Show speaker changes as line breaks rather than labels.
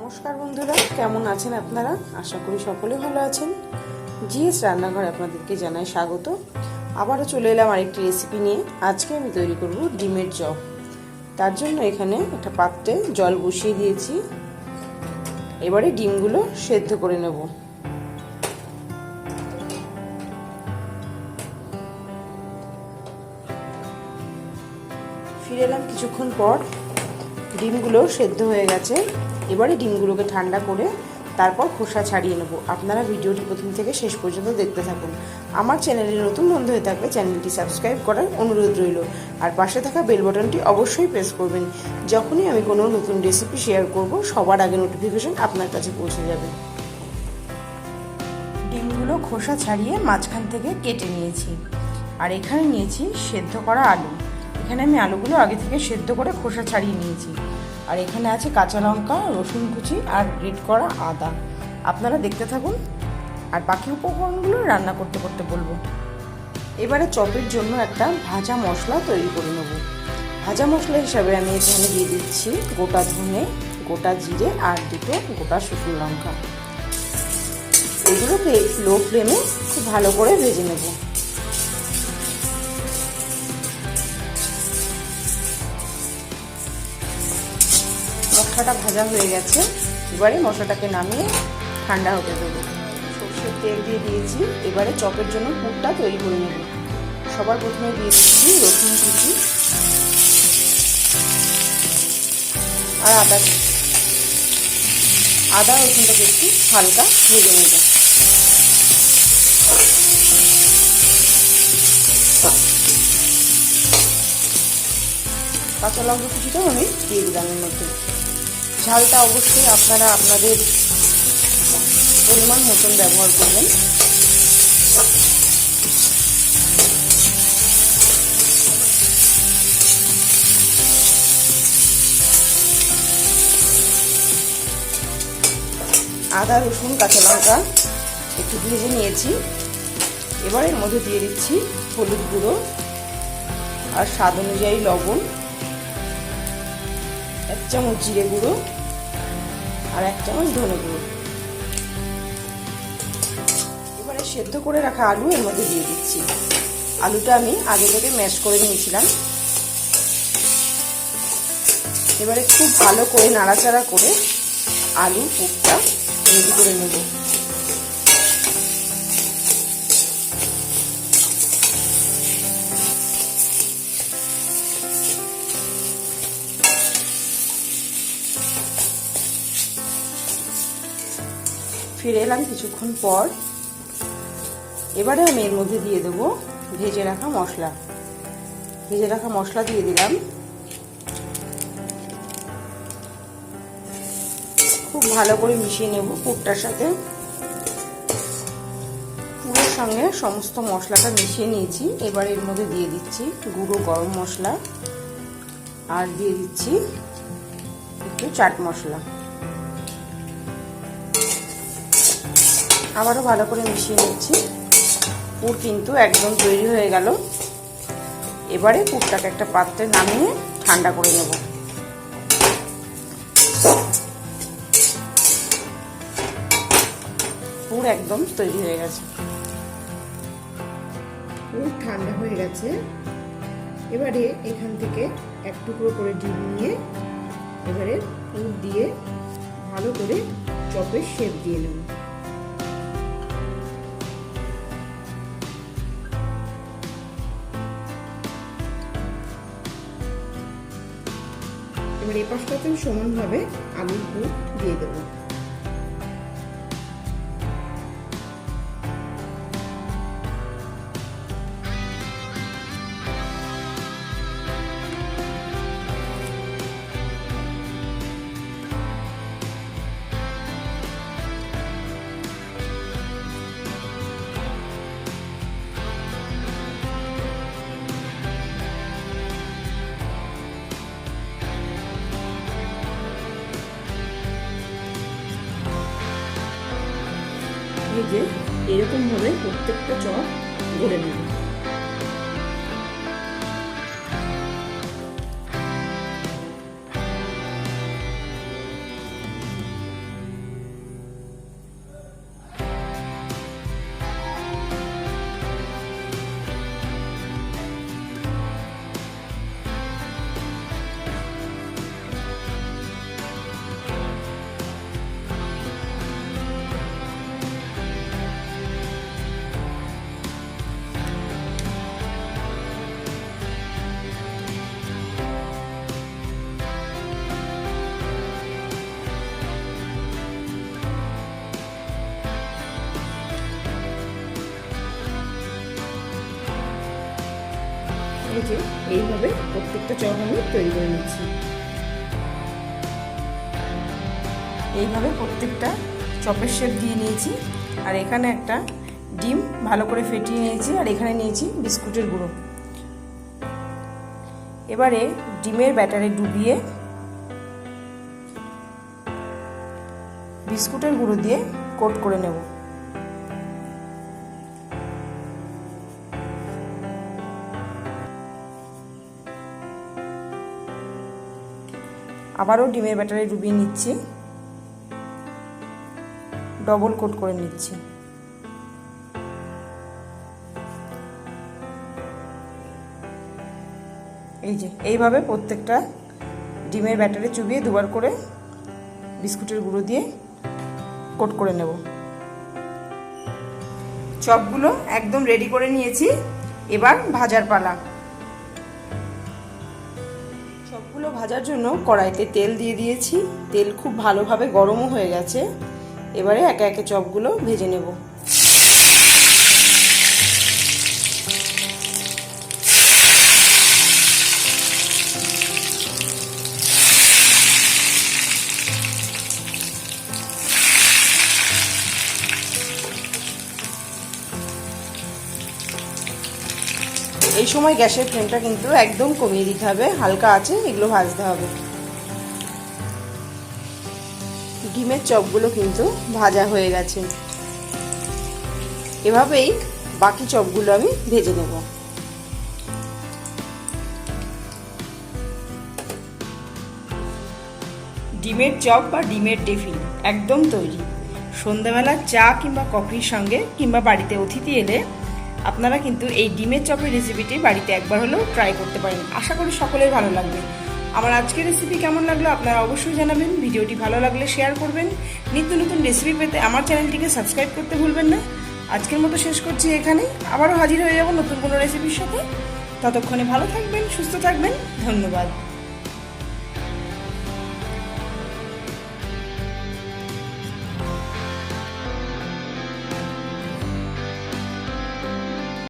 নমস্কার বন্ধুরা, কেমন আছেন আপনারা? আশা করি সকলে ভালো আছেন। জিএস রান্নাঘরে আপনাদেরকে জানাই স্বাগত। আবারও চলে এলাম আরেকটি রেসিপি নিয়ে। আজকে আমি তৈরি করব ডিমের চপ। তার জন্য এখানে একটা পাত্রে জল বসিয়ে দিয়েছি। এবারে ডিমগুলো সেদ্ধ করে নেব। ফিরে এলাম কিছুক্ষণ পর। ডিমগুলো সেদ্ধ হয়ে গেছে। এবারে ডিমগুলোকে ঠান্ডা করে তারপর খোসা ছাড়িয়ে নেব। আপনারা ভিডিওটি প্রথম থেকে শেষ পর্যন্ত দেখতে থাকুন। আমার চ্যানেলে নতুন বন্ধু হয়ে থাকলে চ্যানেলটি সাবস্ক্রাইব করার অনুরোধ রইল, আর পাশে থাকা বেল বাটনটি অবশ্যই প্রেস করবেন। যখনই আমি কোনো নতুন রেসিপি শেয়ার করব, সবার আগে নোটিফিকেশন আপনার কাছে পৌঁছে যাবে। ডিমগুলো খোসা ছাড়িয়ে মাঝখান থেকে কেটে নিয়েছি, আর এখানে নিয়েছি সেদ্ধ করা আলু। এখানে আমি আলুগুলো আগে থেকে সেদ্ধ করে খোসা ছাড়িয়ে নিয়েছি। আর এখানে আছে কাঁচা লঙ্কা, রসুন কুচি আর গ্রেট করা আদা। আপনারা দেখতে থাকুন, আর বাকি উপকরণগুলো রান্না করতে করতে বলবো। এবারে চপের জন্য একটা ভাজা মশলা তৈরি করে নেব। ভাজা মশলা হিসাবে আমি এখানে দিয়ে দিচ্ছি গোটা ধনে, গোটা জিরে আর দুটো গোটা শুকনো লঙ্কা। এগুলোকে লো ফ্লেমে খুব ভালো করে ভেজে নেব। মশলাটা ভাজা হয়ে গেছে। এবারে মশলাটাকে নামিয়ে ঠান্ডা হতে দেবো। সর্ষের তেল দিয়ে দিয়েছি। এবারে চপের জন্য পুরটা তৈরি করে নেব। সবার প্রথমে দিয়ে দিচ্ছি রসুন কুচি আর আদা রসুনটাকে একটু হালকা ভেজে নেব। কাঁচা লঙ্কা কুচিটাও আমি দিয়ে দিলাম এর মধ্যে। ঝালটা অবশ্যই আপনারা আপনাদের পরিমাণ মতন ব্যবহার করবেন। আদা রসুন কাঁচা লঙ্কা একটু ভেজে নিয়েছি। এবার এর মধ্যে দিয়ে দিচ্ছি হলুদ গুঁড়ো আর স্বাদ অনুযায়ী লবণ, 1 চামচ জিরে গুঁড়ো আর 1 চামচ ধনে গুঁড়ো। এবারে সেদ্ধ করে রাখা আলু এর মধ্যে দিয়ে দিচ্ছি। আলুটা আমি আগে থেকে ম্যাশ করে নিয়েছিলাম। এবারে খুব ভালো করে নাড়াচাড়া করে আলু পুরটা রেডি করে নেব। ফিরে এলাম কিছুক্ষণ পর। এবারে আমি এর মধ্যে দিয়ে দেবো ভেজে রাখা মশলা। ভেজে রাখা মশলা দিয়ে দিলাম। খুব ভালো করে মিশিয়ে নেব পুরটার সাথে। পুরের সঙ্গে সমস্ত মশলাটা মিশিয়ে নিয়েছি। এবার এর মধ্যে দিয়ে দিচ্ছি গুঁড়ো গরম মশলা আর দিয়ে দিচ্ছি একটু চাট মশলা। আবারও ভালো করে মিশিয়ে নিচ্ছি। পুর কিন্তু একদম তৈরি হয়ে গেল। এবারে পুরটাকে একটা পাত্রে নামিয়ে ঠান্ডা করে নেব। পুর একদম তৈরি হয়ে গেছে। পুর ঠান্ডা হয়ে গেছে। এবারে এখান থেকে এক টুকরো করে ডিম নিয়ে এবারে পুর দিয়ে ভালো করে চপের শেপ দিয়ে নেব। এবার এই পাশটাতে সমানভাবে আলুর পুর দিয়ে দেবো। ভেজে এরকম ভাবে প্রত্যেকটা চপ গড়ে নেব। এই যে এইভাবে প্রত্যেকটা চপ আমি তৈরি করে নিচ্ছি। এইভাবে প্রত্যেকটা চপের শেপ দিয়ে নিয়েছি। আর এখানে একটা ডিম ভালো করে ফেটিয়ে নিয়েছি, আর এখানে নিয়েছি বিস্কুটের গুঁড়ো। এবারে ডিমের ব্যাটারে ডুবিয়ে বিস্কুটের গুঁড়ো দিয়ে কোট করে নেব। আবারও ডিমের ব্যাটারে ডুবিয়ে নিচ্ছি, ডবল কোট করে নিচ্ছি। এই যে এইভাবে প্রত্যেকটা ডিমের ব্যাটারে চুবিয়ে দুবার করে বিস্কুটের গুঁড়ো দিয়ে কোট করে নেব। চপগুলো একদম রেডি করে নিয়েছি, এবার ভাজার পালা। চপগুলো ভাজার জন্য কড়াইতে তেল দিয়ে দিয়েছি, তেল খুব ভালোভাবে গরমও হয়ে গেছে। এবারে একে একে চপগুলো ভেজে নেব। এই সময় গ্যাসের ফ্লেমটা কিন্তু একদম কমিয়ে দিতে হবে, হালকা আছে এগুলো ভাজতে হবে। ডিমের চপগুলো কিন্তু ভাজা হয়ে গেছে, এভাবেই বাকি চপগুলো আমি ভেজে নেব। ডিমের চপ বা ডিমের টিফিন একদম তৈরি। সন্ধ্যাবেলা চা কিংবা কফির সঙ্গে কিংবা বাড়িতে অতিথি এলে আপনারা কিন্তু এই ডিমের চপের রেসিপিটি বাড়িতে একবার হলেও ট্রাই করতে পারেন। আশা করি সকলের ভালো লাগবে। আমার আজকের রেসিপি কেমন লাগলো আপনারা অবশ্যই জানাবেন। ভিডিওটি ভালো লাগলে শেয়ার করবেন। নিত্য নতুন রেসিপি পেতে আমার চ্যানেলটিকে সাবস্ক্রাইব করতে ভুলবেন না। আজকের মতো শেষ করছি এখানে, আবারও হাজির হয়ে যাব নতুন কোনো রেসিপির সাথে। ততক্ষণে ভালো থাকবেন, সুস্থ থাকবেন। ধন্যবাদ।